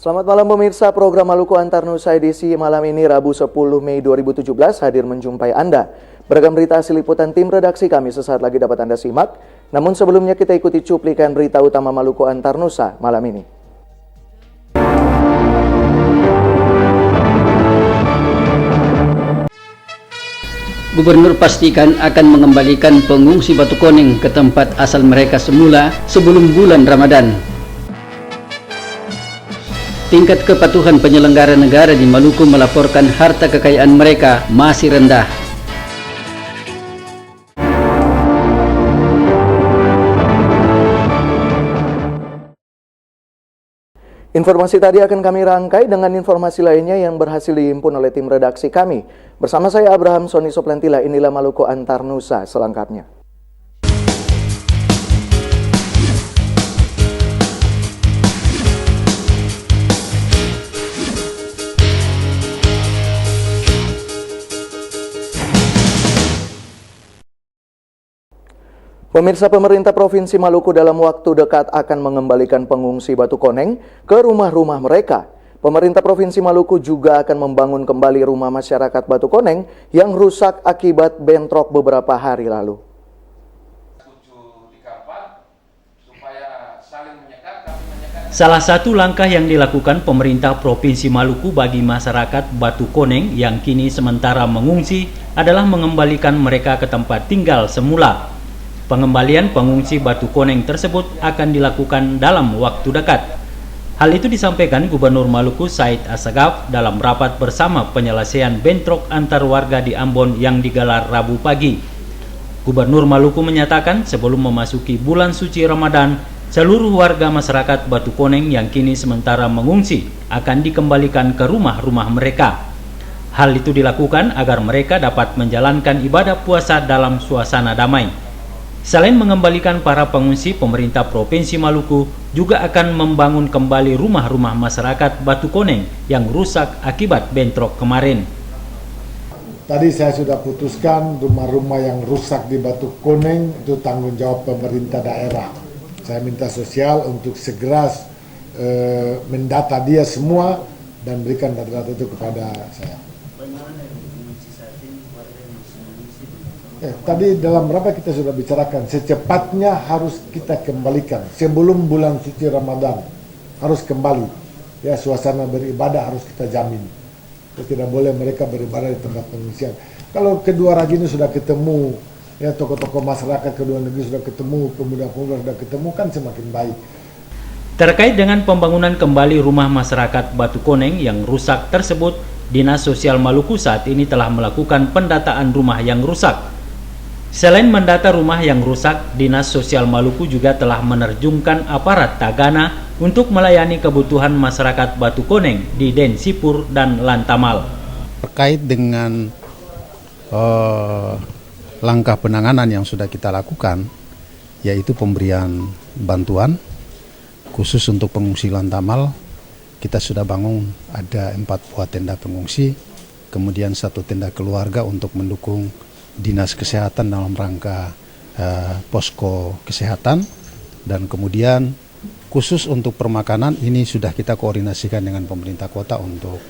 Selamat malam pemirsa, program Maluku Antar Nusa edisi malam ini Rabu 10 Mei 2017 hadir menjumpai Anda. Beragam berita hasil liputan tim redaksi kami sesaat lagi dapat Anda simak. Namun sebelumnya kita ikuti cuplikan berita utama Maluku Antar Nusa malam ini. Gubernur pastikan akan mengembalikan pengungsi Batu Koneng ke tempat asal mereka semula sebelum bulan Ramadan. Tingkat kepatuhan penyelenggara negara di Maluku melaporkan harta kekayaan mereka masih rendah. Informasi tadi akan kami rangkai dengan informasi lainnya yang berhasil dihimpun oleh tim redaksi kami. Bersama saya Abraham Soni Soplantila, inilah Maluku Antar Nusa selengkapnya. Pemirsa, pemerintah Provinsi Maluku dalam waktu dekat akan mengembalikan pengungsi Batu Koneng ke rumah-rumah mereka. Pemerintah Provinsi Maluku juga akan membangun kembali rumah masyarakat Batu Koneng yang rusak akibat bentrok beberapa hari lalu. Salah satu langkah yang dilakukan pemerintah Provinsi Maluku bagi masyarakat Batu Koneng yang kini sementara mengungsi adalah mengembalikan mereka ke tempat tinggal semula. Pengembalian pengungsi Batu Koneng tersebut akan dilakukan dalam waktu dekat. Hal itu disampaikan Gubernur Maluku Said Assegaf dalam rapat bersama penyelesaian bentrok antar warga di Ambon yang digelar Rabu pagi. Gubernur Maluku menyatakan sebelum memasuki bulan suci Ramadan, seluruh warga masyarakat Batu Koneng yang kini sementara mengungsi akan dikembalikan ke rumah-rumah mereka. Hal itu dilakukan agar mereka dapat menjalankan ibadah puasa dalam suasana damai. Selain mengembalikan para pengungsi, pemerintah Provinsi Maluku juga akan membangun kembali rumah-rumah masyarakat Batu Koneng yang rusak akibat bentrok kemarin. Tadi saya sudah putuskan rumah-rumah yang rusak di Batu Koneng itu tanggung jawab pemerintah daerah. Saya minta sosial untuk segera mendata dia semua dan berikan data-data itu kepada saya. Tadi dalam rapat kita sudah bicarakan, secepatnya harus kita kembalikan sebelum bulan suci Ramadan, harus kembali. Ya, suasana beribadah harus kita jamin. Tidak boleh mereka beribadah di tempat pengungsian. Kalau kedua ragi ini sudah ketemu, ya tokoh-tokoh masyarakat kedua negeri sudah ketemu, pemuda-pemuda sudah ketemu, kan semakin baik. Terkait dengan pembangunan kembali rumah masyarakat Batu Koneng yang rusak tersebut, Dinas Sosial Maluku saat ini telah melakukan pendataan rumah yang rusak. Selain mendata rumah yang rusak, Dinas Sosial Maluku juga telah menerjunkan aparat Tagana untuk melayani kebutuhan masyarakat Batu Koneng di Densipur dan Lantamal. Terkait dengan langkah penanganan yang sudah kita lakukan, yaitu pemberian bantuan khusus untuk pengungsi Lantamal, kita sudah bangun ada 4 buah tenda pengungsi, kemudian 1 tenda keluarga untuk mendukung Dinas Kesehatan dalam rangka posko kesehatan, dan kemudian khusus untuk permakanan ini sudah kita koordinasikan dengan pemerintah kota untuk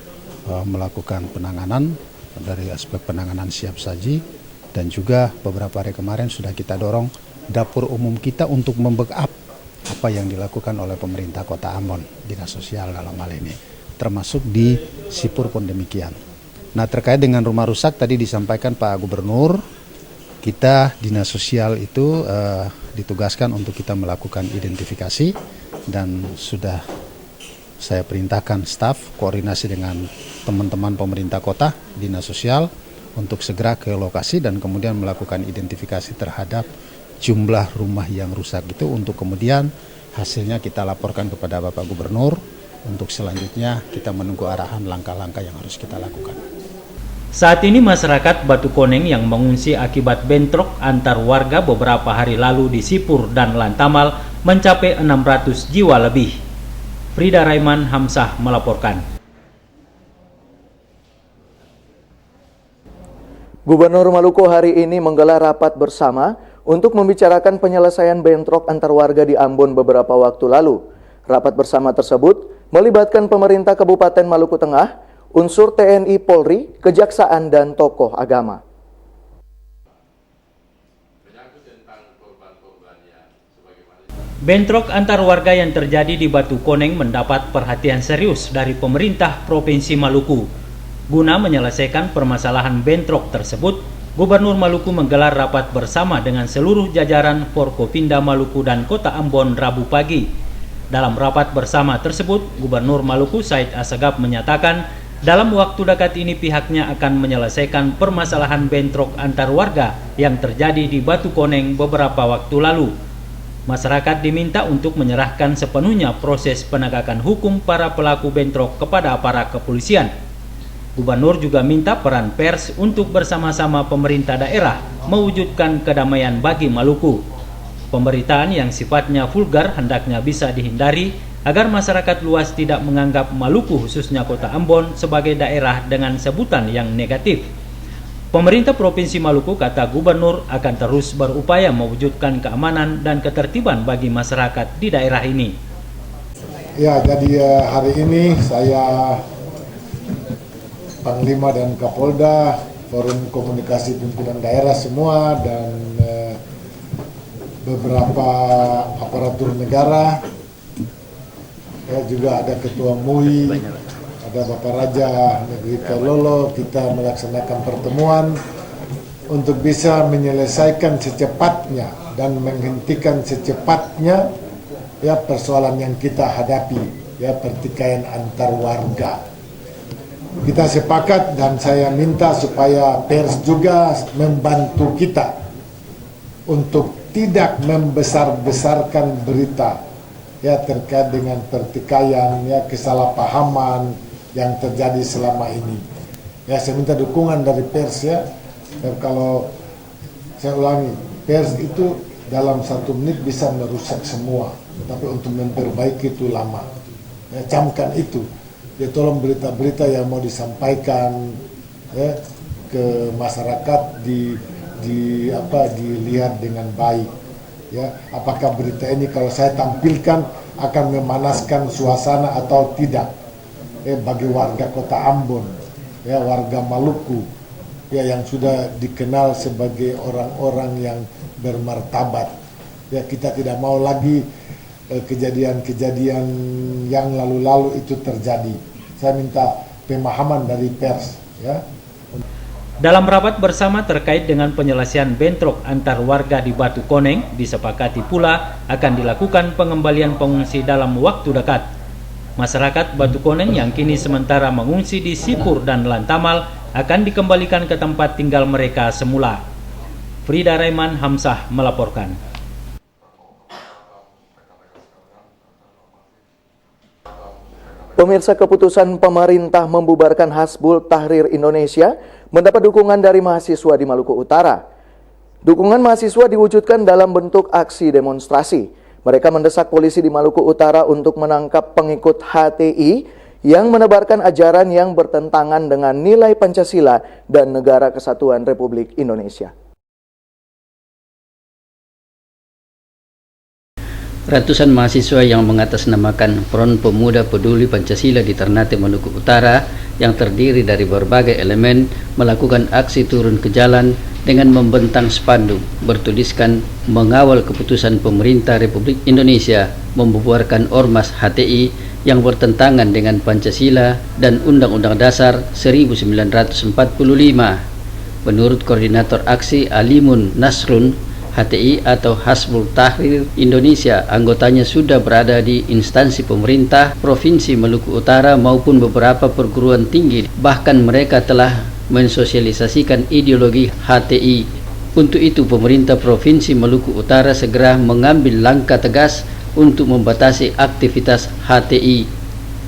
melakukan penanganan dari aspek penanganan siap saji, dan juga beberapa hari kemarin sudah kita dorong dapur umum kita untuk membackup apa yang dilakukan oleh pemerintah kota Ambon, Dinas Sosial dalam hal ini, termasuk di Sipur pun demikian. Nah, terkait dengan rumah rusak tadi disampaikan Pak Gubernur, kita Dinas Sosial itu ditugaskan untuk kita melakukan identifikasi, dan sudah saya perintahkan staf koordinasi dengan teman-teman pemerintah kota, Dinas Sosial untuk segera ke lokasi dan kemudian melakukan identifikasi terhadap jumlah rumah yang rusak itu, untuk kemudian hasilnya kita laporkan kepada Bapak Gubernur. Untuk selanjutnya kita menunggu arahan langkah-langkah yang harus kita lakukan. Saat ini masyarakat Batu Koneng yang mengungsi akibat bentrok antar warga beberapa hari lalu di Sipur dan Lantamal mencapai 600 jiwa lebih. Frida Raiman Hamzah melaporkan. Gubernur Maluku hari ini menggelar rapat bersama untuk membicarakan penyelesaian bentrok antar warga di Ambon beberapa waktu lalu. Rapat bersama tersebut melibatkan pemerintah Kabupaten Maluku Tengah, unsur TNI Polri, kejaksaan, dan tokoh agama. Bentrok antar warga yang terjadi di Batu Koneng mendapat perhatian serius dari pemerintah Provinsi Maluku. Guna menyelesaikan permasalahan bentrok tersebut, Gubernur Maluku menggelar rapat bersama dengan seluruh jajaran Forkopimda Maluku dan Kota Ambon Rabu pagi. Dalam rapat bersama tersebut, Gubernur Maluku Said Assegaf menyatakan dalam waktu dekat ini pihaknya akan menyelesaikan permasalahan bentrok antar warga yang terjadi di Batu Koneng beberapa waktu lalu. Masyarakat diminta untuk menyerahkan sepenuhnya proses penegakan hukum para pelaku bentrok kepada aparat kepolisian. Gubernur juga minta peran pers untuk bersama-sama pemerintah daerah mewujudkan kedamaian bagi Maluku. Pemberitaan yang sifatnya vulgar hendaknya bisa dihindari agar masyarakat luas tidak menganggap Maluku khususnya Kota Ambon sebagai daerah dengan sebutan yang negatif. Pemerintah Provinsi Maluku, kata Gubernur, akan terus berupaya mewujudkan keamanan dan ketertiban bagi masyarakat di daerah ini. Ya, jadi hari ini saya Panglima dan Kapolda, Forum Komunikasi Pimpinan Daerah semua, dan beberapa aparatur negara, ya, juga ada Ketua MUI, ada Bapak Raja Negeri Kalolo. Kita melaksanakan pertemuan untuk bisa menyelesaikan secepatnya dan menghentikan secepatnya ya persoalan yang kita hadapi, ya pertikaian antar warga. Kita sepakat dan saya minta supaya pers juga membantu kita untuk tidak membesar-besarkan berita ya terkait dengan pertikaian, ya kesalahpahaman yang terjadi selama ini. Ya, saya minta dukungan dari pers ya. Dan kalau saya ulangi, pers itu dalam 1 menit bisa merusak semua, tapi untuk memperbaiki itu lama. Ya, camkan itu. Ya, tolong berita-berita yang mau disampaikan ya ke masyarakat dilihat dengan baik. Ya, apakah berita ini kalau saya tampilkan akan memanaskan suasana atau tidak? Bagi warga Kota Ambon, ya warga Maluku, ya yang sudah dikenal sebagai orang-orang yang bermartabat. Ya, kita tidak mau lagi kejadian-kejadian yang lalu-lalu itu terjadi. Saya minta pemahaman dari pers, ya. Dalam rapat bersama terkait dengan penyelesaian bentrok antar warga di Batu Koneng, disepakati pula akan dilakukan pengembalian pengungsi dalam waktu dekat. Masyarakat Batu Koneng yang kini sementara mengungsi di Sipur dan Lantamal akan dikembalikan ke tempat tinggal mereka semula. Frida Raiman Hamzah melaporkan. Pemirsa, keputusan pemerintah membubarkan Hizbut Tahrir Indonesia mendapat dukungan dari mahasiswa di Maluku Utara. Dukungan mahasiswa diwujudkan dalam bentuk aksi demonstrasi. Mereka mendesak polisi di Maluku Utara untuk menangkap pengikut HTI yang menebarkan ajaran yang bertentangan dengan nilai Pancasila dan Negara Kesatuan Republik Indonesia. Ratusan mahasiswa yang mengatasnamakan Front Pemuda Peduli Pancasila di Ternate, Maluku Utara yang terdiri dari berbagai elemen melakukan aksi turun ke jalan dengan membentang spanduk bertuliskan mengawal keputusan pemerintah Republik Indonesia membubarkan Ormas HTI yang bertentangan dengan Pancasila dan Undang-Undang Dasar 1945. Menurut Koordinator Aksi Alimun Nasrun, HTI atau Hizbut Tahrir Indonesia, anggotanya sudah berada di instansi pemerintah Provinsi Maluku Utara maupun beberapa perguruan tinggi. Bahkan mereka telah mensosialisasikan ideologi HTI. Untuk itu, pemerintah Provinsi Maluku Utara segera mengambil langkah tegas untuk membatasi aktivitas HTI.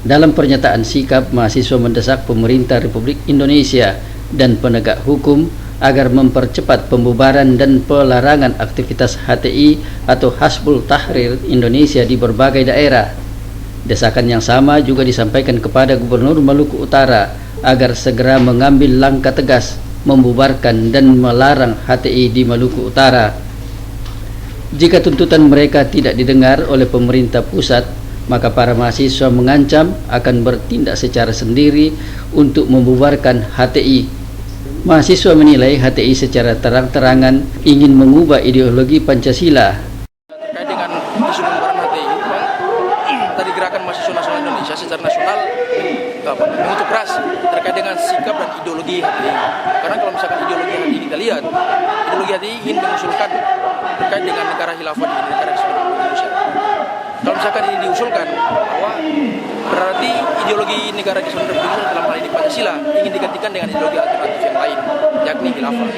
Dalam pernyataan sikap, mahasiswa mendesak pemerintah Republik Indonesia dan penegak hukum agar mempercepat pembubaran dan pelarangan aktivitas HTI atau Hizbut Tahrir Indonesia di berbagai daerah. Desakan yang sama juga disampaikan kepada Gubernur Maluku Utara agar segera mengambil langkah tegas membubarkan dan melarang HTI di Maluku Utara. Jika tuntutan mereka tidak didengar oleh pemerintah pusat, maka para mahasiswa mengancam akan bertindak secara sendiri untuk membubarkan HTI. Mahasiswa menilai HTI secara terang-terangan ingin mengubah ideologi Pancasila. Terkait dengan isu pembubaran HTI, tadi Gerakan Mahasiswa Nasional Indonesia secara nasional mengutuk keras terkait dengan sikap dan ideologi HTI. Karena kalau misalkan ideologi HTI kita lihat, ideologi HTI ingin mengusulkan terkait dengan negara khilafah di negara Kesatuan Indonesia. Kalau misalkan ini diusulkan bahwa berarti ideologi negara Kesatuan Indonesia dalam hal ini Pancasila ingin digantikan dengan ideologi alternatif yang lain, yakni khilafah.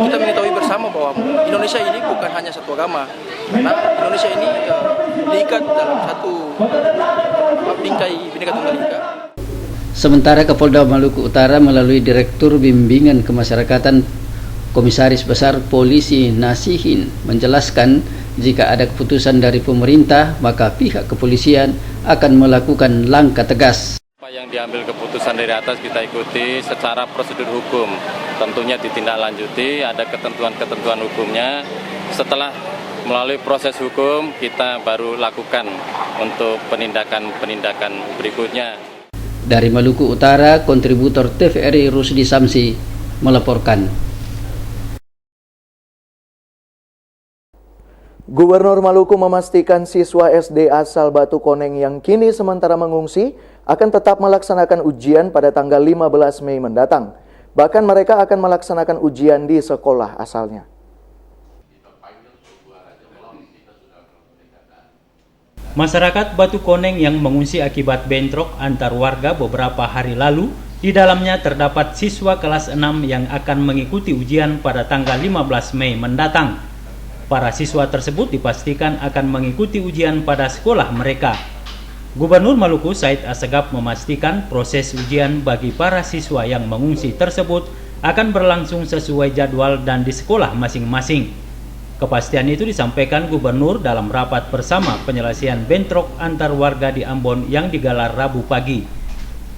Kita mengetahui bersama bahwa Indonesia ini bukan hanya satu agama, karena Indonesia ini diikat dalam satu bingkai Bhinneka Tunggal Ika. Sementara Kapolda Maluku Utara melalui Direktur Bimbingan Kemasyarakatan Komisaris Besar Polisi Nasihin menjelaskan jika ada keputusan dari pemerintah maka pihak kepolisian akan melakukan langkah tegas. Apa yang diambil keputusan dari atas kita ikuti secara prosedur hukum, tentunya ditindaklanjuti, ada ketentuan-ketentuan hukumnya. Setelah melalui proses hukum kita baru lakukan untuk penindakan berikutnya. Dari Maluku Utara, kontributor TVRI Rusdi Samsi melaporkan. Gubernur Maluku memastikan siswa SD asal Batu Koneng yang kini sementara mengungsi akan tetap melaksanakan ujian pada tanggal 15 Mei mendatang. Bahkan mereka akan melaksanakan ujian di sekolah asalnya. Masyarakat Batu Koneng yang mengungsi akibat bentrok antar warga beberapa hari lalu, di dalamnya terdapat siswa kelas 6 yang akan mengikuti ujian pada tanggal 15 Mei mendatang. Para siswa tersebut dipastikan akan mengikuti ujian pada sekolah mereka. Gubernur Maluku Said Assegaf memastikan proses ujian bagi para siswa yang mengungsi tersebut akan berlangsung sesuai jadwal dan di sekolah masing-masing. Kepastian itu disampaikan Gubernur dalam rapat bersama penyelesaian bentrok antar warga di Ambon yang digelar Rabu pagi.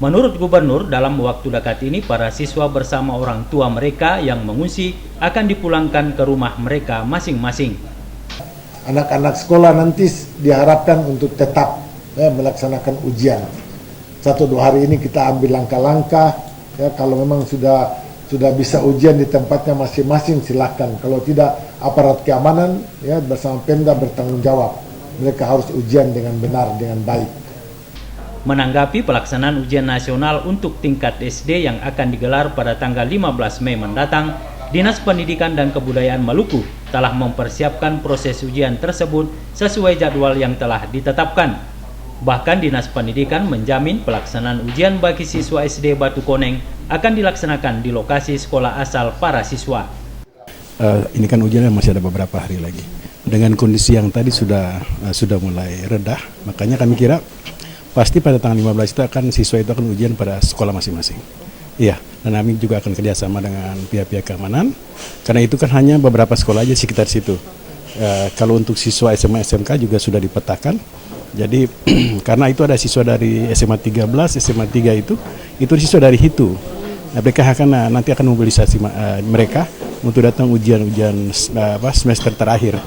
Menurut Gubernur, dalam waktu dekat ini para siswa bersama orang tua mereka yang mengungsi akan dipulangkan ke rumah mereka masing-masing. Anak-anak sekolah nanti diharapkan untuk tetap melaksanakan ujian. 1-2 hari ini kita ambil langkah-langkah. Ya, kalau memang sudah bisa ujian di tempatnya masing-masing silakan. Kalau tidak, aparat keamanan ya bersama Pemda bertanggung jawab. Mereka harus ujian dengan benar, dengan baik. Menanggapi pelaksanaan ujian nasional untuk tingkat SD yang akan digelar pada tanggal 15 Mei mendatang, Dinas Pendidikan dan Kebudayaan Maluku telah mempersiapkan proses ujian tersebut sesuai jadwal yang telah ditetapkan. Bahkan Dinas Pendidikan menjamin pelaksanaan ujian bagi siswa SD Batu Koneng akan dilaksanakan di lokasi sekolah asal para siswa. Ini kan ujiannya masih ada beberapa hari lagi. Dengan kondisi yang tadi sudah mulai redah, makanya kami kira pasti pada tanggal 15 itu siswa itu akan ujian pada sekolah masing-masing. Iya, dan kami juga akan kerjasama dengan pihak-pihak keamanan, karena itu kan hanya beberapa sekolah aja sekitar situ. Kalau untuk siswa SMA SMK juga sudah dipetakan. Jadi karena itu ada siswa dari SMA 13, SMA 3 itu siswa dari Hitu. Nah, mereka nanti akan mobilisasi mereka untuk datang ujian semester terakhir,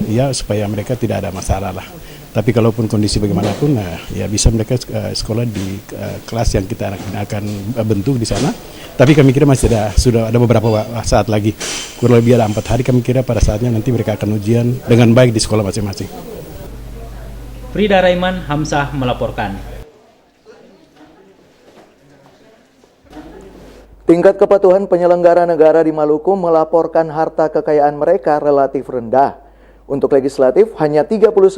ya supaya mereka tidak ada masalah lah. Tapi kalaupun kondisi bagaimanapun, ya bisa mereka sekolah di kelas yang kita akan bentuk di sana. Tapi kami kira sudah ada beberapa saat lagi, kurang lebih ada 4 hari. Kami kira pada saatnya nanti mereka akan ujian dengan baik di sekolah masing-masing. Frida Raiman Hamzah melaporkan. Tingkat kepatuhan penyelenggara negara di Maluku melaporkan harta kekayaan mereka relatif rendah. Untuk legislatif hanya 39%,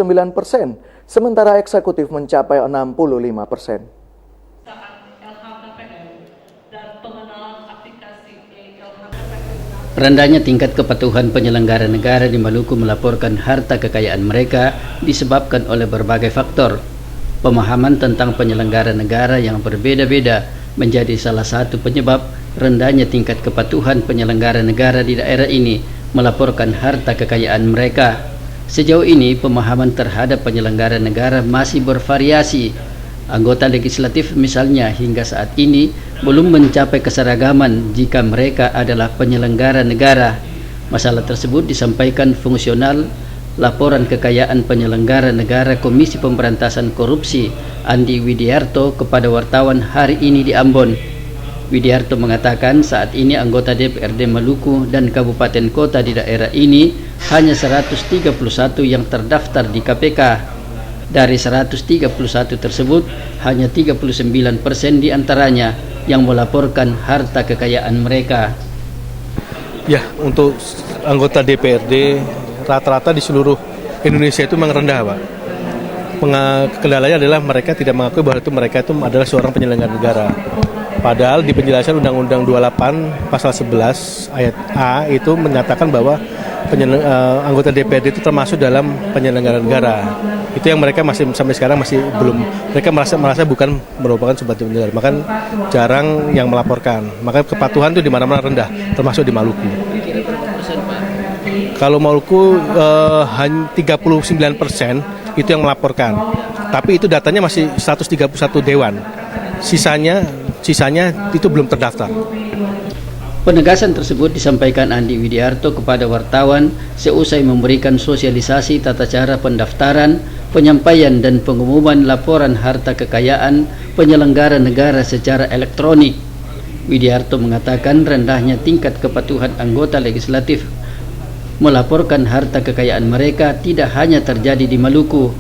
sementara eksekutif mencapai 65%. Rendahnya tingkat kepatuhan penyelenggara negara di Maluku melaporkan harta kekayaan mereka disebabkan oleh berbagai faktor. Pemahaman tentang penyelenggara negara yang berbeda-beda menjadi salah satu penyebab rendahnya tingkat kepatuhan penyelenggara negara di daerah ini melaporkan harta kekayaan mereka. Sejauh ini pemahaman terhadap penyelenggara negara masih bervariasi. Anggota legislatif misalnya hingga saat ini belum mencapai keseragaman jika mereka adalah penyelenggara negara. Masalah tersebut disampaikan fungsional laporan kekayaan penyelenggara negara Komisi Pemberantasan Korupsi Andi Widiarto kepada wartawan hari ini di Ambon. Widiarto mengatakan saat ini anggota DPRD Maluku dan kabupaten kota di daerah ini hanya 131 yang terdaftar di KPK. Dari 131 tersebut, hanya 39% diantaranya yang melaporkan harta kekayaan mereka. Ya, untuk anggota DPRD rata-rata di seluruh Indonesia itu memang rendah, Pak. Kendalanya adalah mereka tidak mengakui bahwa mereka itu adalah seorang penyelenggara negara. Padahal di penjelasan Undang-Undang 28 pasal 11 ayat A itu menyatakan bahwa anggota DPRD itu termasuk dalam penyelenggara negara. Itu yang mereka masih sampai sekarang masih belum, mereka merasa bukan merupakan sebagai penyelenggara, maka jarang yang melaporkan. Maka kepatuhan itu di mana-mana rendah, termasuk di Maluku. Kalau Maluku hanya 39% itu yang melaporkan, tapi itu datanya masih 131 dewan. Sisanya itu belum terdaftar. Penegasan tersebut disampaikan Andi Widiarto kepada wartawan seusai memberikan sosialisasi tata cara pendaftaran, penyampaian dan pengumuman laporan harta kekayaan penyelenggara negara secara elektronik. Widiarto mengatakan rendahnya tingkat kepatuhan anggota legislatif melaporkan harta kekayaan mereka tidak hanya terjadi di Maluku.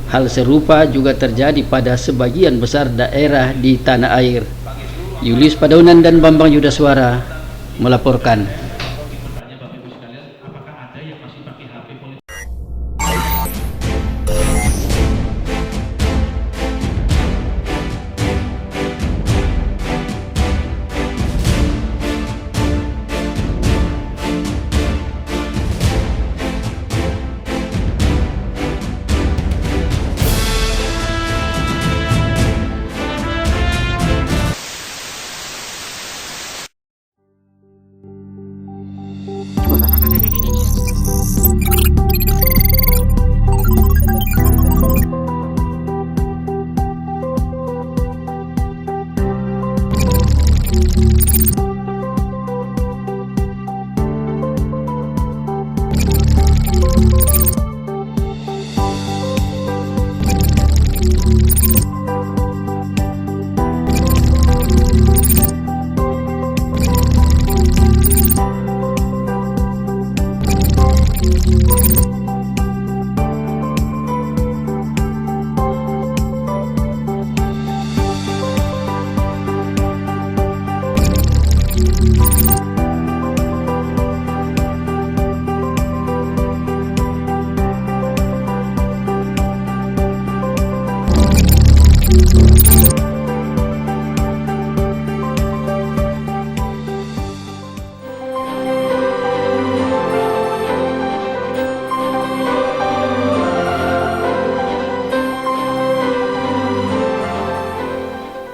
Hal serupa juga terjadi pada sebagian besar daerah di tanah air. Julius Padaunan dan Bambang Yudaswara melaporkan.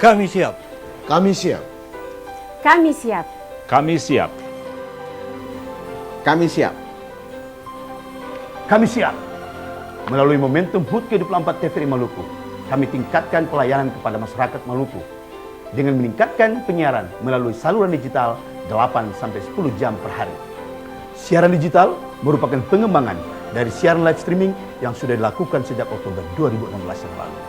Kami siap. Kami siap. Kami siap. Kami siap. Kami siap. Kami siap. Melalui momentum HUT ke-24 TVRI Maluku, kami tingkatkan pelayanan kepada masyarakat Maluku dengan meningkatkan penyiaran melalui saluran digital 8-10 jam per hari. Siaran digital merupakan pengembangan dari siaran live streaming yang sudah dilakukan sejak Oktober 2016 yang lalu.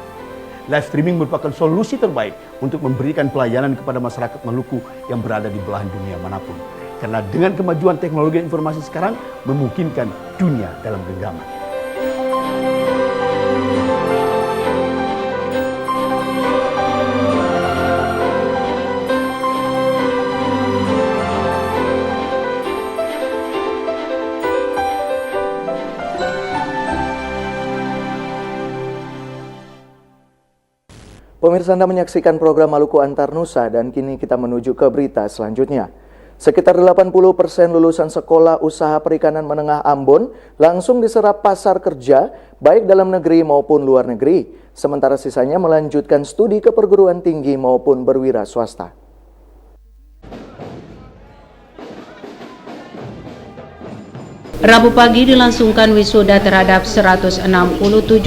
Live streaming merupakan solusi terbaik untuk memberikan pelayanan kepada masyarakat Maluku yang berada di belahan dunia manapun. Karena dengan kemajuan teknologi informasi sekarang memungkinkan dunia dalam genggaman. Pemirsa, Anda menyaksikan program Maluku Antar Nusa dan kini kita menuju ke berita selanjutnya. Sekitar 80% lulusan sekolah usaha perikanan menengah Ambon langsung diserap pasar kerja baik dalam negeri maupun luar negeri. Sementara sisanya melanjutkan studi ke perguruan tinggi maupun berwira swasta. Rabu pagi dilangsungkan wisuda terhadap 167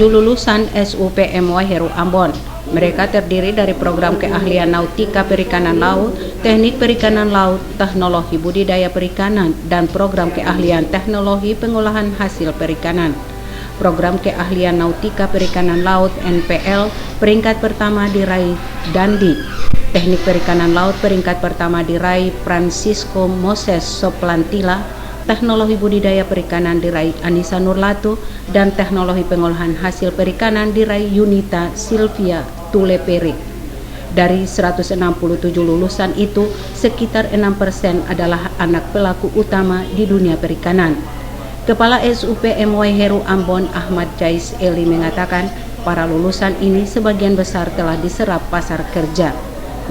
lulusan SUPMY Heru Ambon. Mereka terdiri dari program keahlian nautika perikanan laut, teknik perikanan laut, teknologi budidaya perikanan, dan program keahlian teknologi pengolahan hasil perikanan. Program Keahlian Nautika Perikanan Laut (NPL) peringkat pertama diraih Dandi. Teknik Perikanan Laut peringkat pertama diraih Francisco Moses Soplantila. Teknologi Budidaya Perikanan diraih Anissa Nurlatu. Dan Teknologi Pengolahan Hasil Perikanan diraih Yunita Silvia Tuleperi. Dari 167 lulusan itu, sekitar 6% adalah anak pelaku utama di dunia perikanan. Kepala SUPMY Heru Ambon Ahmad Jais Eli mengatakan, para lulusan ini sebagian besar telah diserap pasar kerja.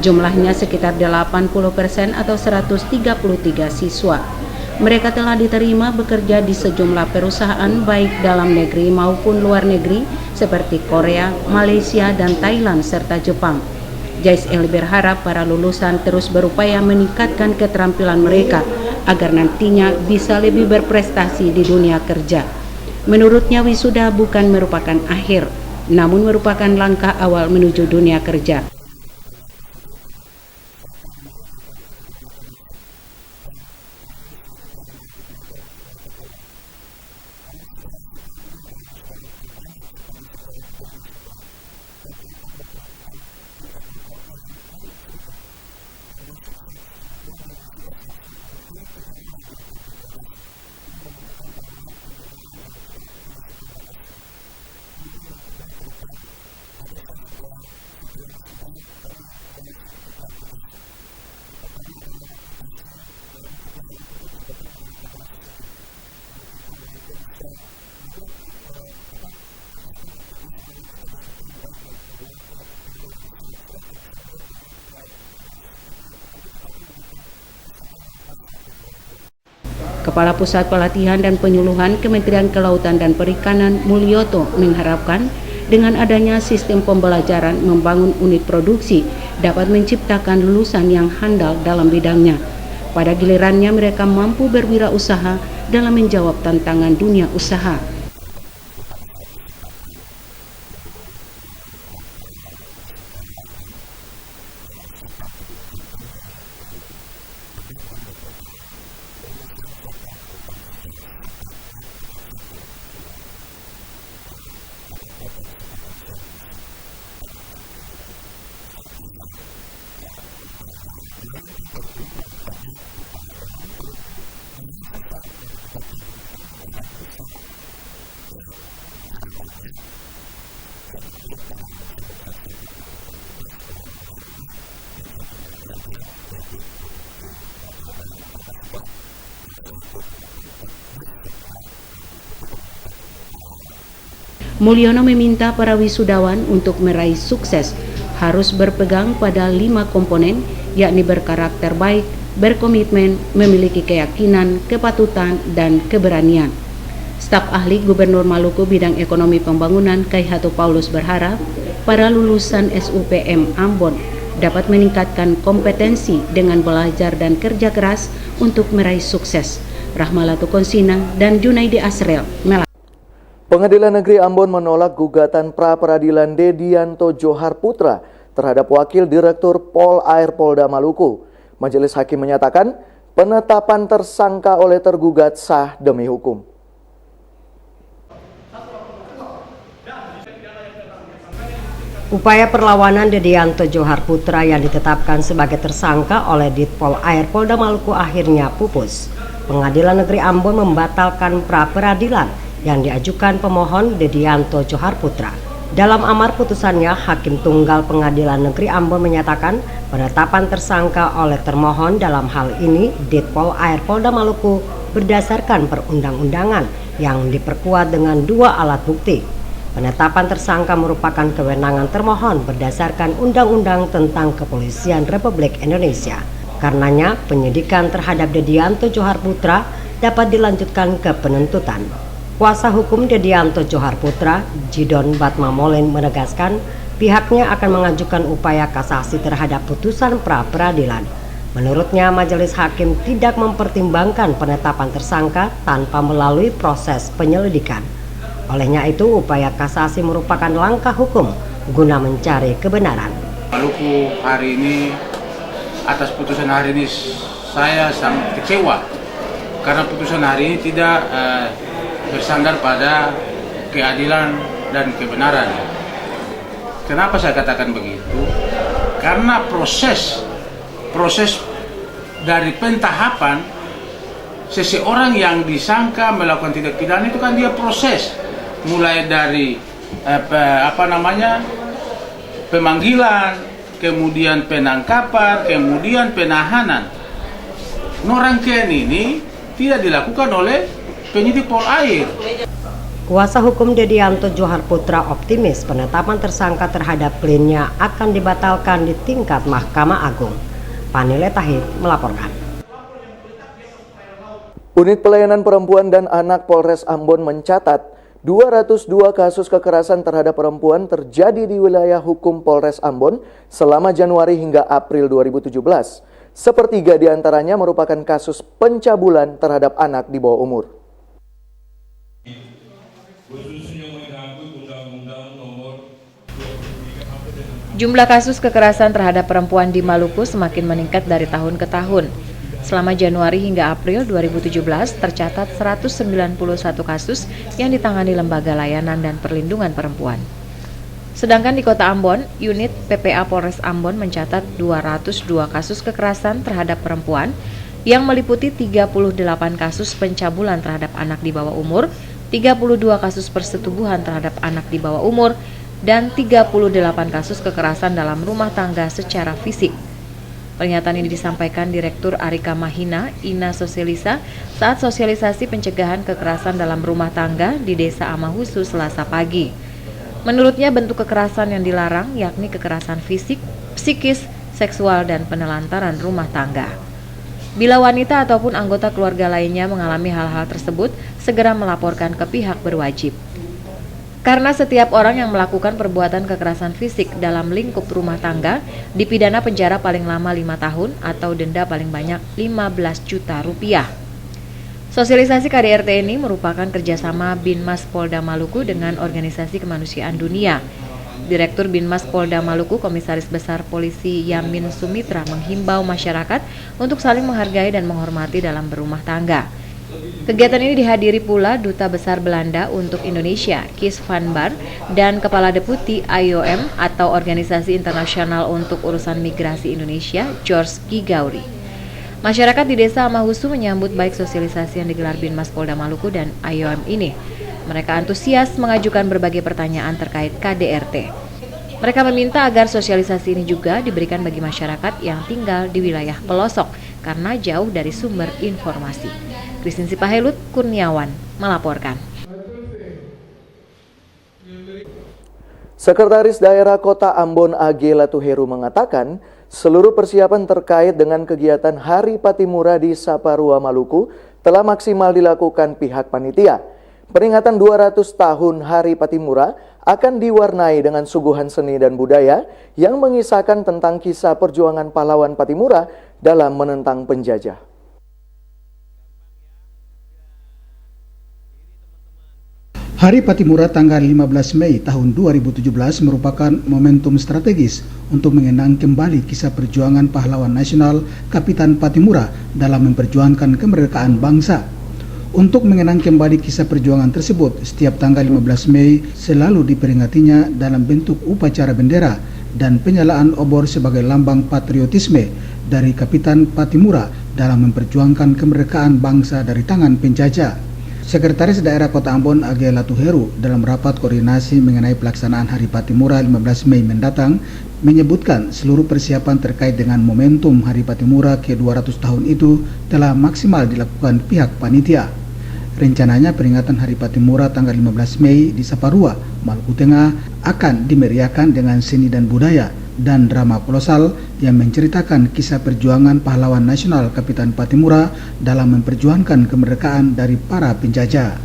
Jumlahnya sekitar 80% atau 133 siswa. Mereka telah diterima bekerja di sejumlah perusahaan baik dalam negeri maupun luar negeri seperti Korea, Malaysia, dan Thailand serta Jepang. Jais Eli berharap para lulusan terus berupaya meningkatkan keterampilan mereka agar nantinya bisa lebih berprestasi di dunia kerja. Menurutnya wisuda bukan merupakan akhir, namun merupakan langkah awal menuju dunia kerja. Kepala Pusat Pelatihan dan Penyuluhan Kementerian Kelautan dan Perikanan Mulyoto mengharapkan dengan adanya sistem pembelajaran membangun unit produksi dapat menciptakan lulusan yang handal dalam bidangnya. Pada gilirannya mereka mampu berwirausaha dalam menjawab tantangan dunia usaha. Mulyono meminta para wisudawan untuk meraih sukses harus berpegang pada 5 komponen, yakni berkarakter baik, berkomitmen, memiliki keyakinan, kepatutan, dan keberanian. Staf ahli Gubernur Maluku bidang ekonomi pembangunan Kaihato Paulus berharap para lulusan SUPM Ambon dapat meningkatkan kompetensi dengan belajar dan kerja keras untuk meraih sukses. Rahmalatu Konsina dan Junaidi Asrel. Pengadilan Negeri Ambon menolak gugatan pra-peradilan Dedianto Johar Putra terhadap Wakil Direktur Pol Air Polda Maluku. Majelis Hakim menyatakan penetapan tersangka oleh tergugat sah demi hukum. Upaya perlawanan Dedianto Johar Putra yang ditetapkan sebagai tersangka oleh Ditpol Air Polda Maluku akhirnya pupus. Pengadilan Negeri Ambon membatalkan pra-peradilan yang diajukan pemohon Dedianto Johar Putra. Dalam amar putusannya, Hakim Tunggal Pengadilan Negeri Ambon menyatakan penetapan tersangka oleh termohon dalam hal ini Ditpol Air Polda Maluku berdasarkan perundang-undangan yang diperkuat dengan 2 alat bukti. Penetapan tersangka merupakan kewenangan termohon berdasarkan Undang-Undang tentang Kepolisian Republik Indonesia. Karenanya, penyidikan terhadap Dedianto Johar Putra dapat dilanjutkan ke penuntutan. Kuasa hukum Dedianto Johar Putra, Jidon Batmamolin menegaskan pihaknya akan mengajukan upaya kasasi terhadap putusan pra-peradilan. Menurutnya, majelis hakim tidak mempertimbangkan penetapan tersangka tanpa melalui proses penyelidikan. Olehnya itu, upaya kasasi merupakan langkah hukum guna mencari kebenaran. Maluku hari ini, atas putusan hari ini saya sangat kecewa karena putusan hari ini tidak bersandar pada keadilan dan kebenaran. Kenapa saya katakan begitu? Karena proses dari pentahapan seseorang yang disangka melakukan tindak pidana itu kan dia proses mulai dari pemanggilan, kemudian penangkapan, kemudian penahanan. Rangkaian ini tidak dilakukan oleh penyidik Polair. Kuasa hukum Dedianto Johar Putra optimis penetapan tersangka terhadap kliennya akan dibatalkan di tingkat Mahkamah Agung. Panile Tahib melaporkan. Unit Pelayanan Perempuan dan Anak Polres Ambon mencatat 202 kasus kekerasan terhadap perempuan terjadi di wilayah hukum Polres Ambon selama Januari hingga April 2017. Sepertiga di antaranya merupakan kasus pencabulan terhadap anak di bawah umur. Jumlah kasus kekerasan terhadap perempuan di Maluku semakin meningkat dari tahun ke tahun. Selama Januari hingga April 2017 tercatat 191 kasus yang ditangani Lembaga Layanan dan Perlindungan Perempuan. Sedangkan di Kota Ambon, unit PPA Polres Ambon mencatat 202 kasus kekerasan terhadap perempuan yang meliputi 38 kasus pencabulan terhadap anak di bawah umur, 32 kasus persetubuhan terhadap anak di bawah umur, dan 38 kasus kekerasan dalam rumah tangga secara fisik. Pernyataan ini disampaikan Direktur Arika Mahina, Ina Sosialisa, saat sosialisasi pencegahan kekerasan dalam rumah tangga di Desa Amahusu Selasa pagi. Menurutnya bentuk kekerasan yang dilarang yakni kekerasan fisik, psikis, seksual, dan penelantaran rumah tangga. Bila wanita ataupun anggota keluarga lainnya mengalami hal-hal tersebut, segera melaporkan ke pihak berwajib. Karena setiap orang yang melakukan perbuatan kekerasan fisik dalam lingkup rumah tangga dipidana penjara paling lama 5 tahun atau denda paling banyak 15 juta rupiah. Sosialisasi KDRT ini merupakan kerjasama Binmas Polda Maluku dengan Organisasi Kemanusiaan Dunia. Direktur Binmas Polda Maluku, Komisaris Besar Polisi Yamin Sumitra menghimbau masyarakat untuk saling menghargai dan menghormati dalam berumah tangga. Kegiatan ini dihadiri pula Duta Besar Belanda untuk Indonesia, Kees van Baar, dan Kepala Deputi IOM atau Organisasi Internasional untuk Urusan Migrasi Indonesia, George Gigauri. Masyarakat di Desa Amahusu menyambut baik sosialisasi yang digelar Binmas Polda Maluku dan IOM ini. Mereka antusias mengajukan berbagai pertanyaan terkait KDRT. Mereka meminta agar sosialisasi ini juga diberikan bagi masyarakat yang tinggal di wilayah pelosok karena jauh dari sumber informasi. Kristin Sipahelut Kurniawan melaporkan. Sekretaris Daerah Kota Ambon AG Latuheru mengatakan, seluruh persiapan terkait dengan kegiatan Hari Patimura di Saparua, Maluku telah maksimal dilakukan pihak panitia. Peringatan 200 tahun Hari Patimura akan diwarnai dengan suguhan seni dan budaya yang mengisahkan tentang kisah perjuangan pahlawan Patimura dalam menentang penjajah. Hari Patimura tanggal 15 Mei tahun 2017 merupakan momentum strategis untuk mengenang kembali kisah perjuangan pahlawan nasional Kapitan Patimura dalam memperjuangkan kemerdekaan bangsa. Untuk mengenang kembali kisah perjuangan tersebut, setiap tanggal 15 Mei selalu diperingatinya dalam bentuk upacara bendera dan penyalaan obor sebagai lambang patriotisme dari Kapitan Patimura dalam memperjuangkan kemerdekaan bangsa dari tangan penjajah. Sekretaris Daerah Kota Ambon AG Latuheru dalam rapat koordinasi mengenai pelaksanaan Hari Patimura 15 Mei mendatang menyebutkan seluruh persiapan terkait dengan momentum Hari Patimura ke-200 tahun itu telah maksimal dilakukan pihak panitia. Rencananya peringatan Hari Patimura tanggal 15 Mei di Saparua, Maluku Tengah akan dimeriahkan dengan seni dan budaya dan drama kolosal yang menceritakan kisah perjuangan pahlawan nasional Kapitan Patimura dalam memperjuangkan kemerdekaan dari para penjajah.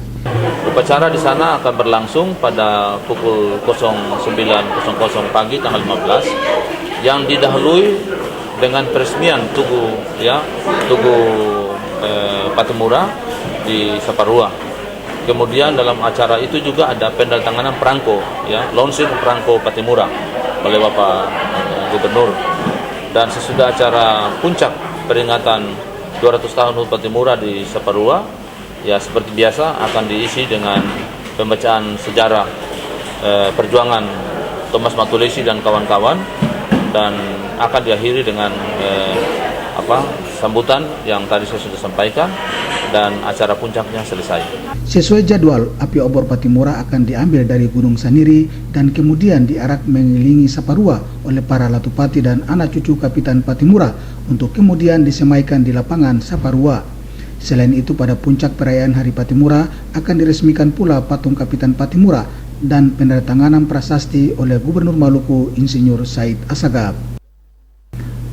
Upacara di sana akan berlangsung pada pukul 09.00 pagi tanggal 15 yang didahului dengan peresmian Tugu Patimura di Saparua. Kemudian dalam acara itu juga ada pendatanganan perangko, launching perangko Patimura oleh Bapak Gubernur. Dan sesudah acara puncak peringatan 200 tahun Patimura di Saparua, seperti biasa akan diisi dengan pembacaan sejarah perjuangan Thomas Matulesi dan kawan-kawan, dan akan diakhiri dengan sambutan yang tadi saya sudah sampaikan, dan acara puncaknya selesai. Sesuai jadwal, api obor Patimura akan diambil dari Gunung Saniri dan kemudian diarak mengelilingi Saparua oleh para latupati dan anak cucu Kapitan Patimura untuk kemudian disemaikan di lapangan Saparua. Selain itu, pada puncak perayaan Hari Patimura akan diresmikan pula patung Kapitan Patimura dan penandatanganan prasasti oleh Gubernur Maluku Insinyur Said Assagaf.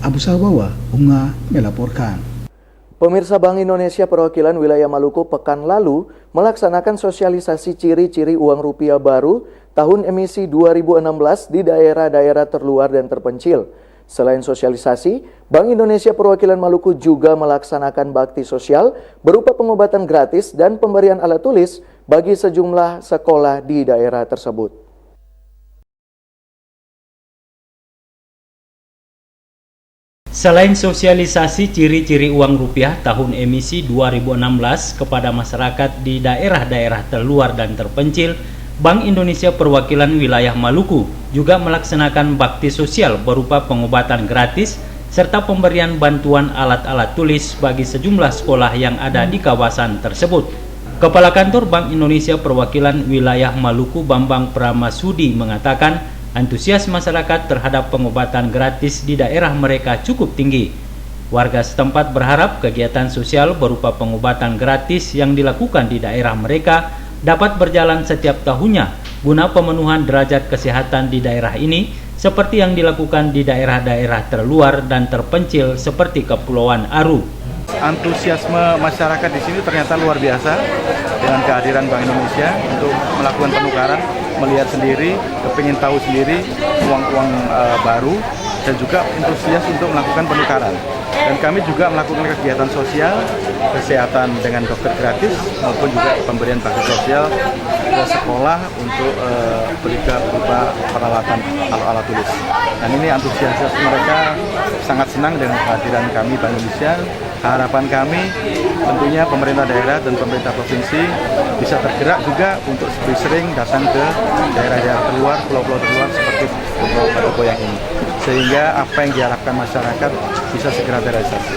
Abu Sabawa, Unga melaporkan. Pemirsa, Bank Indonesia Perwakilan Wilayah Maluku pekan lalu melaksanakan sosialisasi ciri-ciri uang rupiah baru tahun emisi 2016 di daerah-daerah terluar dan terpencil. Selain sosialisasi, Bank Indonesia Perwakilan Maluku juga melaksanakan bakti sosial berupa pengobatan gratis dan pemberian alat tulis bagi sejumlah sekolah di daerah tersebut. Selain sosialisasi ciri-ciri uang rupiah tahun emisi 2016 kepada masyarakat di daerah-daerah terluar dan terpencil, Bank Indonesia Perwakilan Wilayah Maluku juga melaksanakan bakti sosial berupa pengobatan gratis serta pemberian bantuan alat-alat tulis bagi sejumlah sekolah yang ada di kawasan tersebut. Kepala Kantor Bank Indonesia Perwakilan Wilayah Maluku Bambang Pramasudi mengatakan antusias masyarakat terhadap pengobatan gratis di daerah mereka cukup tinggi. Warga setempat berharap kegiatan sosial berupa pengobatan gratis yang dilakukan di daerah mereka dapat berjalan setiap tahunnya guna pemenuhan derajat kesehatan di daerah ini seperti yang dilakukan di daerah-daerah terluar dan terpencil seperti Kepulauan Aru. Antusiasme masyarakat di sini ternyata luar biasa dengan kehadiran Bank Indonesia untuk melakukan penukaran, melihat sendiri, kepingin tahu sendiri uang-uang baru, dan juga antusias untuk melakukan penukaran. Dan kami juga melakukan kegiatan sosial, kesehatan dengan dokter gratis maupun juga pemberian bakti sosial ke sekolah untuk berupa peralatan alat tulis. Dan ini antusias mereka sangat senang dengan kehadiran kami Bank Indonesia. Harapan kami tentunya pemerintah daerah dan pemerintah provinsi bisa tergerak juga untuk lebih sering datang ke daerah-daerah terluar, pulau-pulau terluar seperti Pulau Batu Goyang ini, sehingga apa yang diharapkan masyarakat bisa segera terrealisasi.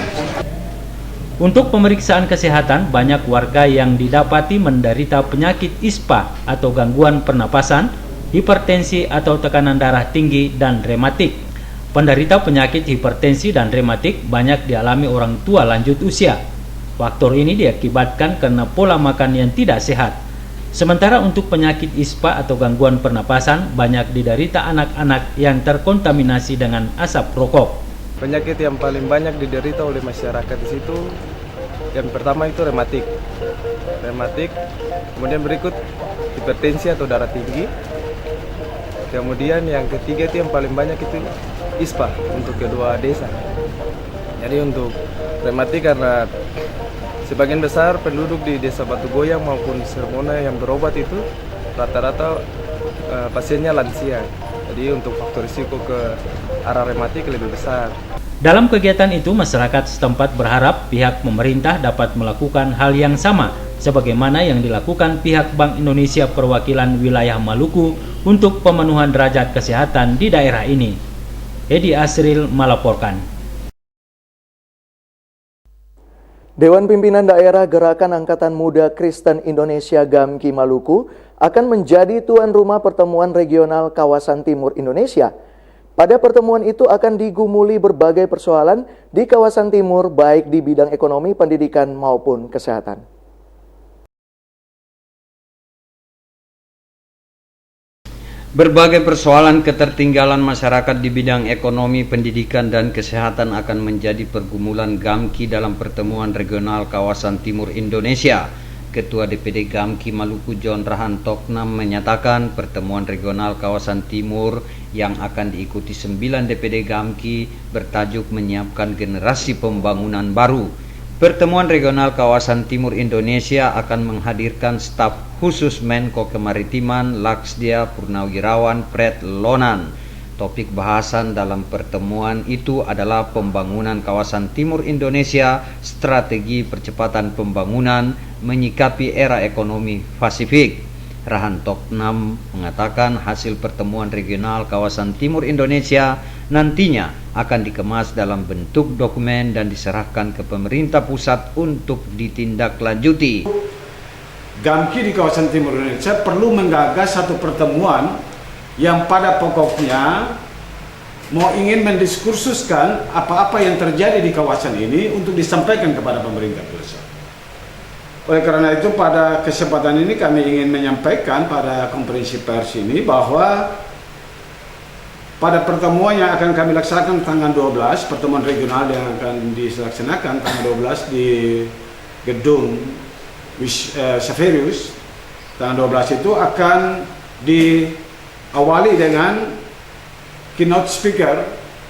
Untuk pemeriksaan kesehatan, banyak warga yang didapati menderita penyakit ISPA atau gangguan pernapasan, hipertensi atau tekanan darah tinggi, dan rematik. Penderita penyakit hipertensi dan rematik banyak dialami orang tua lanjut usia. Faktor ini diakibatkan karena pola makan yang tidak sehat. Sementara untuk penyakit ISPA atau gangguan pernapasan banyak diderita anak-anak yang terkontaminasi dengan asap rokok. Penyakit yang paling banyak diderita oleh masyarakat di situ, yang pertama itu rematik, kemudian berikut hipertensi atau darah tinggi, kemudian yang ketiga itu yang paling banyak itu ISPA untuk kedua desa. Jadi untuk rematik karena sebagian besar penduduk di desa Batu Goyang maupun Sermona yang berobat itu rata-rata pasiennya lansia. Jadi untuk faktor risiko ke arah rematik lebih besar. Dalam kegiatan itu, masyarakat setempat berharap pihak pemerintah dapat melakukan hal yang sama sebagaimana yang dilakukan pihak Bank Indonesia Perwakilan Wilayah Maluku untuk pemenuhan derajat kesehatan di daerah ini. Edi Asril melaporkan. Dewan Pimpinan Daerah Gerakan Angkatan Muda Kristen Indonesia GAMKI Maluku akan menjadi tuan rumah pertemuan regional kawasan Timur Indonesia. Pada pertemuan itu akan digumuli berbagai persoalan di kawasan timur baik di bidang ekonomi, pendidikan maupun kesehatan. Berbagai persoalan ketertinggalan masyarakat di bidang ekonomi, pendidikan, dan kesehatan akan menjadi pergumulan GAMKI dalam pertemuan regional kawasan Timur Indonesia. Ketua DPD GAMKI Maluku John Rahan Toknam menyatakan pertemuan regional kawasan Timur yang akan diikuti 9 DPD GAMKI bertajuk menyiapkan generasi pembangunan baru. Pertemuan regional kawasan Timur Indonesia akan menghadirkan staf khusus Menko Kemaritiman Laksdia Purnawirawan Pret Lonan. Topik bahasan dalam pertemuan itu adalah pembangunan kawasan Timur Indonesia, strategi percepatan pembangunan, menyikapi era ekonomi Pasifik. Rahan Toknam mengatakan hasil pertemuan regional kawasan Timur Indonesia nantinya akan dikemas dalam bentuk dokumen dan diserahkan ke pemerintah pusat untuk ditindaklanjuti. GAMKI di kawasan Timur Indonesia perlu menggagas satu pertemuan yang pada pokoknya mau ingin mendiskursuskan apa-apa yang terjadi di kawasan ini untuk disampaikan kepada pemerintah pusat. Oleh karena itu pada kesempatan ini kami ingin menyampaikan pada konferensi pers ini bahwa pada pertemuan yang akan kami laksanakan tanggal 12, pertemuan regional yang akan dilaksanakan tanggal 12 di gedung Saverius, tanggal 12 itu akan diawali dengan keynote speaker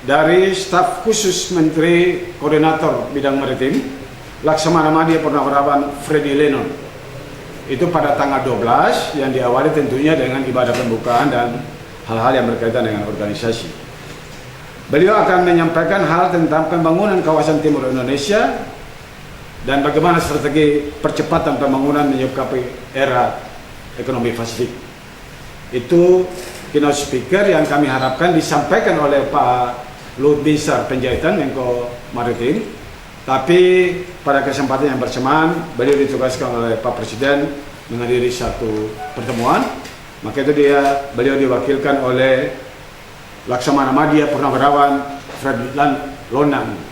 dari staf khusus Menteri Koordinator Bidang Maritim, Laksamana Madya Purnawirawan Freddy Lennon. Itu pada tanggal 12 yang diawali tentunya dengan ibadah pembukaan dan hal-hal yang berkaitan dengan organisasi. Beliau akan menyampaikan hal tentang pembangunan kawasan Timur Indonesia dan bagaimana strategi percepatan pembangunan menyikapi era ekonomi Pasifik. Itu keynote speaker yang kami harapkan disampaikan oleh Pak Luhut Binsar Panjaitan, Menko Maritim. Tapi pada kesempatan yang bersamaan beliau ditugaskan oleh Pak Presiden menghadiri satu pertemuan, maka itu beliau diwakilkan oleh Laksamana Madya Purnawirawan Freddy Lennon.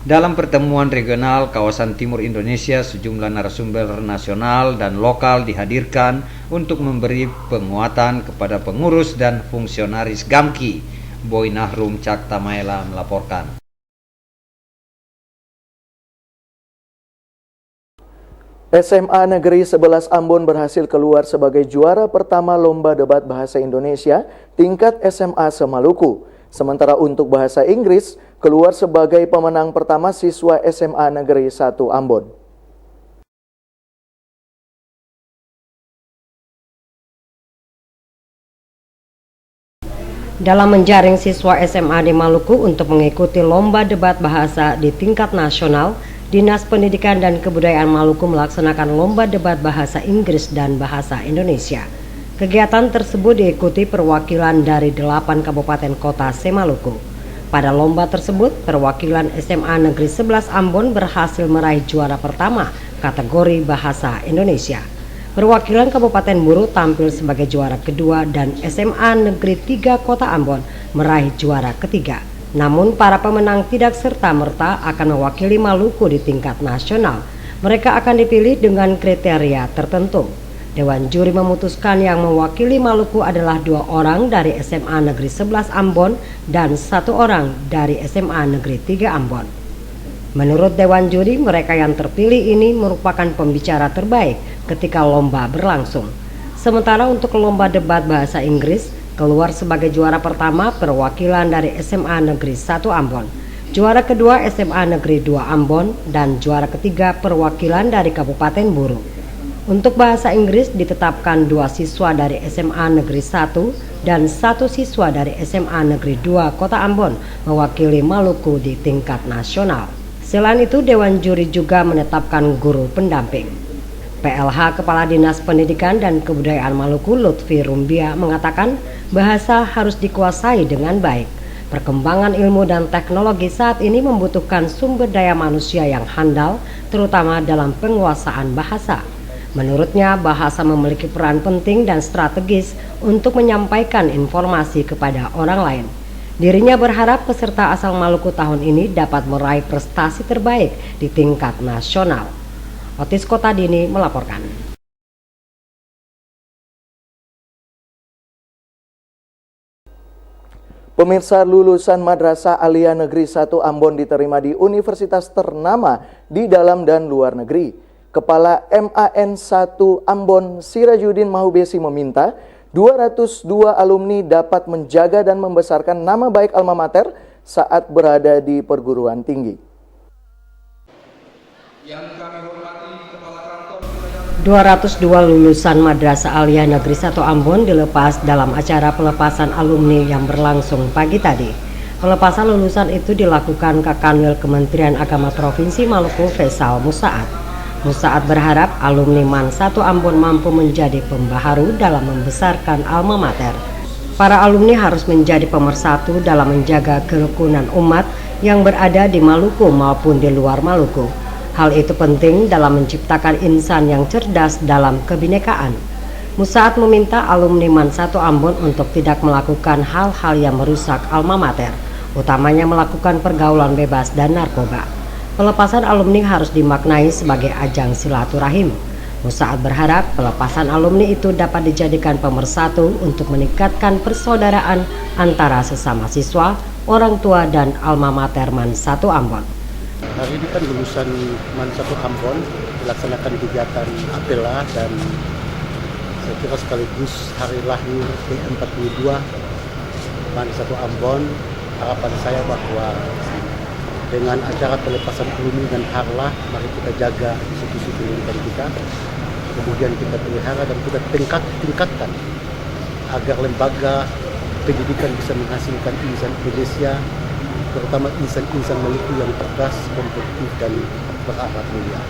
Dalam pertemuan regional kawasan Timur Indonesia, sejumlah narasumber nasional dan lokal dihadirkan untuk memberi penguatan kepada pengurus dan fungsionaris GAMKI. Boy Nahrum Caktamaela melaporkan. SMA Negeri 11 Ambon berhasil keluar sebagai juara pertama Lomba Debat Bahasa Indonesia tingkat SMA se-Maluku. Sementara untuk Bahasa Inggris, keluar sebagai pemenang pertama siswa SMA Negeri 1 Ambon. Dalam menjaring siswa SMA di Maluku untuk mengikuti Lomba Debat Bahasa di tingkat nasional, Dinas Pendidikan dan Kebudayaan Maluku melaksanakan lomba debat bahasa Inggris dan bahasa Indonesia. Kegiatan tersebut diikuti perwakilan dari 8 kabupaten kota se-Maluku. Pada lomba tersebut, perwakilan SMA Negeri 11 Ambon berhasil meraih juara pertama kategori bahasa Indonesia. Perwakilan Kabupaten Buru tampil sebagai juara kedua dan SMA Negeri 3 Kota Ambon meraih juara ketiga. Namun para pemenang tidak serta-merta akan mewakili Maluku di tingkat nasional. Mereka akan dipilih dengan kriteria tertentu. Dewan juri memutuskan yang mewakili Maluku adalah 2 orang dari SMA Negeri 11 Ambon dan 1 orang dari SMA Negeri 3 Ambon. Menurut Dewan juri, mereka yang terpilih ini merupakan pembicara terbaik ketika lomba berlangsung. Sementara untuk lomba debat bahasa Inggris, keluar sebagai juara pertama perwakilan dari SMA Negeri 1 Ambon, juara kedua SMA Negeri 2 Ambon, dan juara ketiga perwakilan dari Kabupaten Buru. Untuk bahasa Inggris ditetapkan 2 siswa dari SMA Negeri 1 dan 1 siswa dari SMA Negeri 2 Kota Ambon mewakili Maluku di tingkat nasional. Selain itu, Dewan Juri juga menetapkan guru pendamping. PLH Kepala Dinas Pendidikan dan Kebudayaan Maluku Lutfi Rumbia mengatakan bahasa harus dikuasai dengan baik. Perkembangan ilmu dan teknologi saat ini membutuhkan sumber daya manusia yang handal, terutama dalam penguasaan bahasa. Menurutnya, bahasa memiliki peran penting dan strategis untuk menyampaikan informasi kepada orang lain. Dirinya berharap peserta asal Maluku tahun ini dapat meraih prestasi terbaik di tingkat nasional. Otis Kotadini melaporkan. Pemirsa, lulusan Madrasah Aliyah Negeri 1 Ambon diterima di universitas ternama di dalam dan luar negeri. Kepala MAN 1 Ambon Sirajuddin Mahubesi meminta 202 alumni dapat menjaga dan membesarkan nama baik alma mater saat berada di perguruan tinggi. 202 lulusan Madrasah Aliyah Negeri 1 Ambon dilepas dalam acara pelepasan alumni yang berlangsung pagi tadi. Pelepasan lulusan itu dilakukan Kakanwil Kementerian Agama Provinsi Maluku Faisal Musaad. Musaat berharap alumni MAN 1 Ambon mampu menjadi pembaharu dalam membesarkan alma mater. Para alumni harus menjadi pemersatu dalam menjaga kerukunan umat yang berada di Maluku maupun di luar Maluku. Hal itu penting dalam menciptakan insan yang cerdas dalam kebinekaan. Musaat meminta alumni MAN 1 Ambon untuk tidak melakukan hal-hal yang merusak alma mater, utamanya melakukan pergaulan bebas dan narkoba. Pelepasan alumni harus dimaknai sebagai ajang silaturahim. Musaat berharap pelepasan alumni itu dapat dijadikan pemersatu untuk meningkatkan persaudaraan antara sesama siswa, orang tua, dan alma mater MAN 1 Ambon. Hari ini kan lulusan MAN 1 Ambon dilaksanakan kegiatan apela dan saya kira sekaligus hari lahir ke-42 MAN 1 Ambon. Harapan saya bahwa dengan acara pelepasan alumni dan harlah, mari kita jaga institusi pendidikan kita, kemudian kita pelihara dan kita tingkatkan agar lembaga pendidikan bisa menghasilkan insan Indonesia, terutama insan-insan Maluku yang cerdas, kompetitif, dan berakhlak mulia.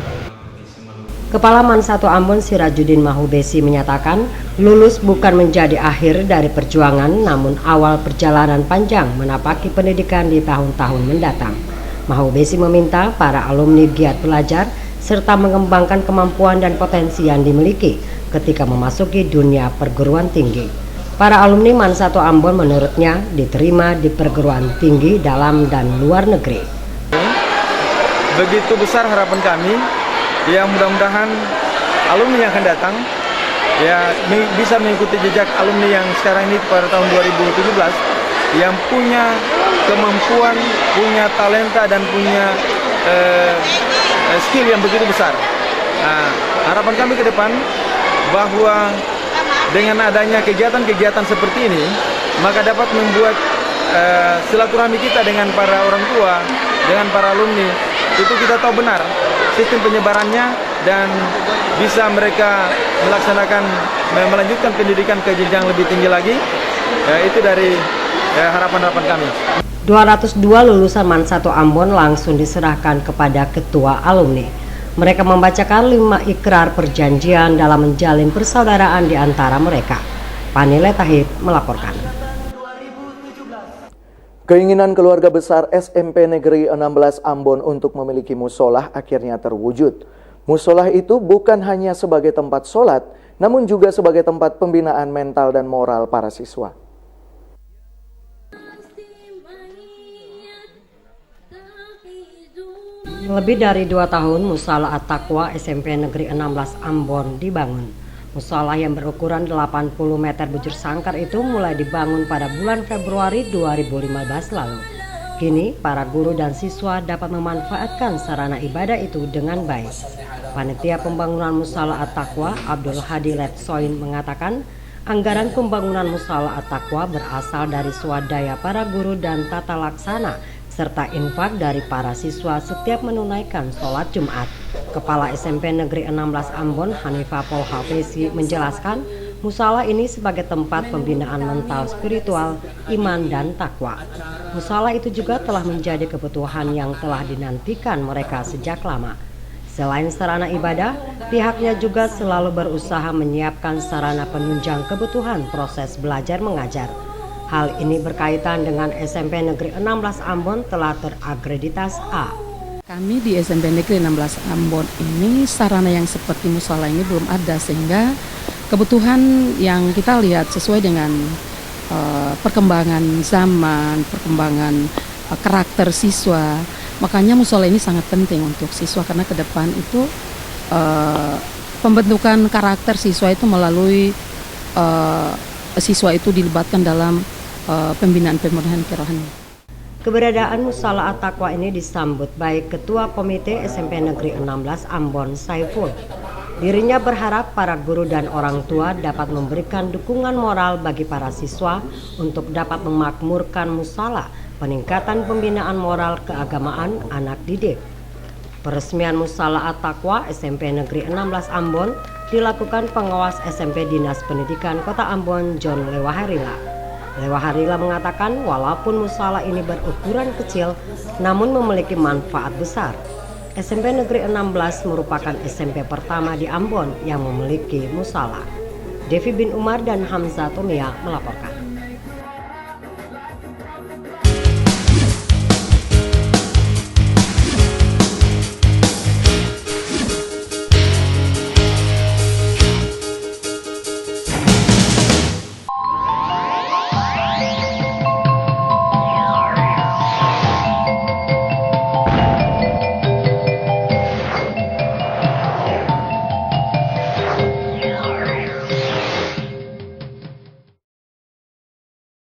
Kepala MAN 1 Ambon Sirajuddin Mahubesi menyatakan, lulus bukan menjadi akhir dari perjuangan, namun awal perjalanan panjang menapaki pendidikan di tahun-tahun mendatang. Mahubesi meminta para alumni giat belajar serta mengembangkan kemampuan dan potensi yang dimiliki ketika memasuki dunia perguruan tinggi. Para alumni MAN 1 Ambon menurutnya diterima di perguruan tinggi dalam dan luar negeri. Begitu besar harapan kami, ya mudah-mudahan alumni yang akan datang ya bisa mengikuti jejak alumni yang sekarang ini pada tahun 2017 yang punya kemampuan, punya talenta, dan punya skill yang begitu besar. Nah, harapan kami ke depan bahwa dengan adanya kegiatan-kegiatan seperti ini, maka dapat membuat silaturahmi kita dengan para orang tua, dengan para alumni, itu kita tahu benar sistem penyebarannya dan bisa mereka melanjutkan pendidikan ke jenjang lebih tinggi lagi. Itu dari harapan-harapan kami. 202 lulusan MAN 1 Ambon langsung diserahkan kepada ketua alumni. Mereka membacakan 5 ikrar perjanjian dalam menjalin persaudaraan di antara mereka. Panile Tahib melaporkan. Keinginan keluarga besar SMP Negeri 16 Ambon untuk memiliki musolah akhirnya terwujud. Musolah itu bukan hanya sebagai tempat sholat, namun juga sebagai tempat pembinaan mental dan moral para siswa. Lebih dari 2 tahun Mushola At-Taqwa SMP Negeri 16 Ambon dibangun. Mushola yang berukuran 80 meter bujur sangkar itu mulai dibangun pada bulan Februari 2015 lalu. Kini para guru dan siswa dapat memanfaatkan sarana ibadah itu dengan baik. Panitia pembangunan Mushola At-Taqwa Abdul Hadi Letsoin mengatakan, anggaran pembangunan Mushola At-Taqwa berasal dari swadaya para guru dan tata laksana serta infak dari para siswa setiap menunaikan sholat Jumat. Kepala SMP Negeri 16 Ambon Hanifah Polhafesi menjelaskan, mushola ini sebagai tempat pembinaan mental spiritual, iman, dan takwa. Mushola itu juga telah menjadi kebutuhan yang telah dinantikan mereka sejak lama. Selain sarana ibadah, pihaknya juga selalu berusaha menyiapkan sarana penunjang kebutuhan proses belajar mengajar. Hal ini berkaitan dengan SMP Negeri 16 Ambon telah terakreditasi A. Kami di SMP Negeri 16 Ambon ini sarana yang seperti mushola ini belum ada, sehingga kebutuhan yang kita lihat sesuai dengan perkembangan zaman, perkembangan karakter siswa. Makanya mushola ini sangat penting untuk siswa karena ke depan itu pembentukan karakter siswa itu melalui siswa itu dilibatkan dalam pembinaan kerohanian. Keberadaan Mushola At-Taqwa ini disambut baik Ketua Komite SMP Negeri 16 Ambon Saiful. Dirinya berharap para guru dan orang tua dapat memberikan dukungan moral bagi para siswa untuk dapat memakmurkan mushola, peningkatan pembinaan moral keagamaan anak didik. Peresmian Mushola At-Taqwa SMP Negeri 16 Ambon dilakukan pengawas SMP Dinas Pendidikan Kota Ambon John Lewaharila. Lewaharila mengatakan walaupun mushola ini berukuran kecil namun memiliki manfaat besar. SMP Negeri 16 merupakan SMP pertama di Ambon yang memiliki musala. Devi bin Umar dan Hamzah Tomia melaporkan.